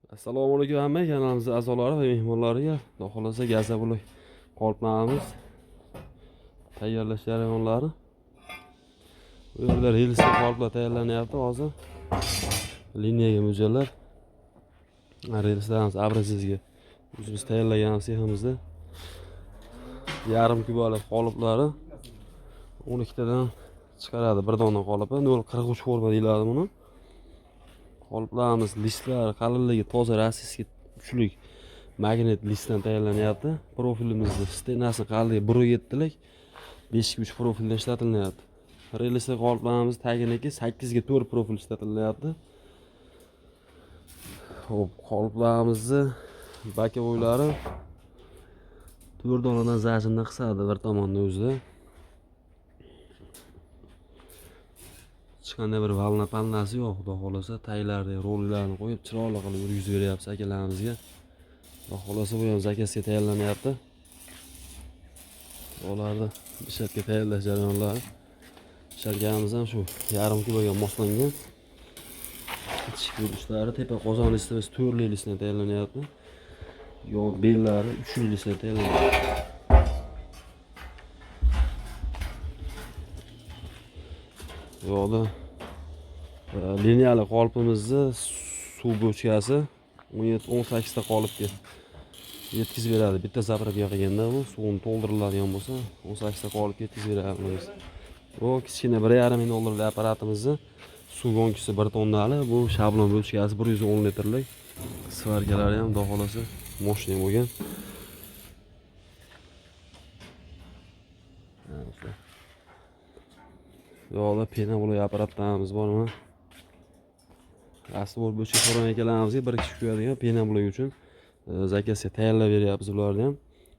Assalomu alaykum hamma kanalimiz a'zolari va mehmonlariga. Xudo xolasa gazabuli qoliplarimiz tayyorlash jarayonlari. Bu yerda relsli qoliplar tayyorlanyapti hozir. Liniyaga mo'ljallar. Relslarimiz abrazizga o'zimiz tayyorlagan seximizda yarim kubalik qoliplari 12 tadan chiqaradi bir dona qolipi. 0.43 forma deyiladi buni. Qoliplarimiz listlari qalinligi toza rossiyskiy kuchli magnit listdan tayyorlanyapti. Profilimizni stenasi qalinligi 1.7 lik 5.3 profilda ishlatilyapti. Relsli qoliplarimiz taginiki 8 ga 4 profil ishlatilyapti. Xo'p, qoliplarimizni bokovoylari 4 donadan zajindan qisadi bir tomonda o'zida. Chiqanda bir valna pannasi yo'q, xudo xolasa taylarni, rollarni qo'yib chiroyli qilib yurgizib beryapmiz akalarimizga. Xudo xolasa bu ham zakazga tayyorlanyapti. Ularni bishatga tayyorlash jarayonlari. Sharganimiz ham shu yarim kiloga moslangan. Ichki idishlari tepa qozon listimiz 4 listdan tayyorlanyapti. Yo bellari 3 listdan tayyorlanyapti. Yo'da liniyali qolipimizni suv bochkasi 17-18 ta qolipga yetkazib beradi. Bitta zapravka qilganda bu suvni to'ldiriladigan bo'lsa 18 ta qolipga yetkazib beramiz. Bu kichkina 1,5 ming dollarlik apparatimizni suv gonkisi 1 tonnali, bu shablon bochkasi 110 litrlik. Svarkalari ham xudo xolasa moshina bo'lgan. Yo'da pena bo'lgan apparatlarimiz bormi? Asli bo'lib bochka so'ragan akalarimizga bir kishi qo'yadigan pena bo'lgan uchun zakazga tayyorlab beryapmiz ularni ham.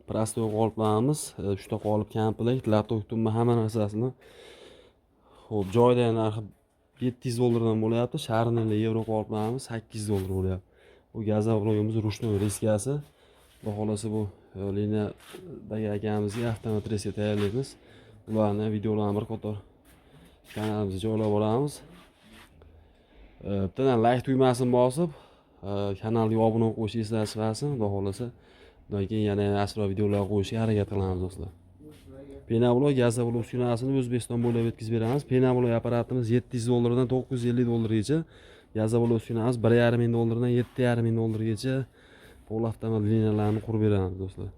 Prostoy qoliplarimiz, 3 ta qolip komplekt, laptop tumma hamma narsasini. Xo'p, joyda narxi 700 dollardan bo'lyapti. Sharnli yevro qoliplarimiz 800 dollar bo'lyapti. Bu gazavlogimiz ruchnoy reskasi. Xudo xolasa bu liniyadagi akamizga avtomat reska tayyorlaymiz. Ularni videolarni bir qator kanalimizga joylab boramiz. Bittadan like tugmasini bosib, kanalga obuna bo'lib qo'yishingizni eslatib, xudo xolasa, undan keyin yana aslo videolar qo'yishga harakat qilamiz do'stlar. Penablo gazavlo uskunasini O'zbekiston bo'ylab yetkazib beramiz. Penablo apparatimiz 700 dollardan 950 dollargacha, gazavlo uskunamiz 1,5 ming dollardan 7,5 ming dollargacha pol avtomat liniyalarni qurib beramiz do'stlar.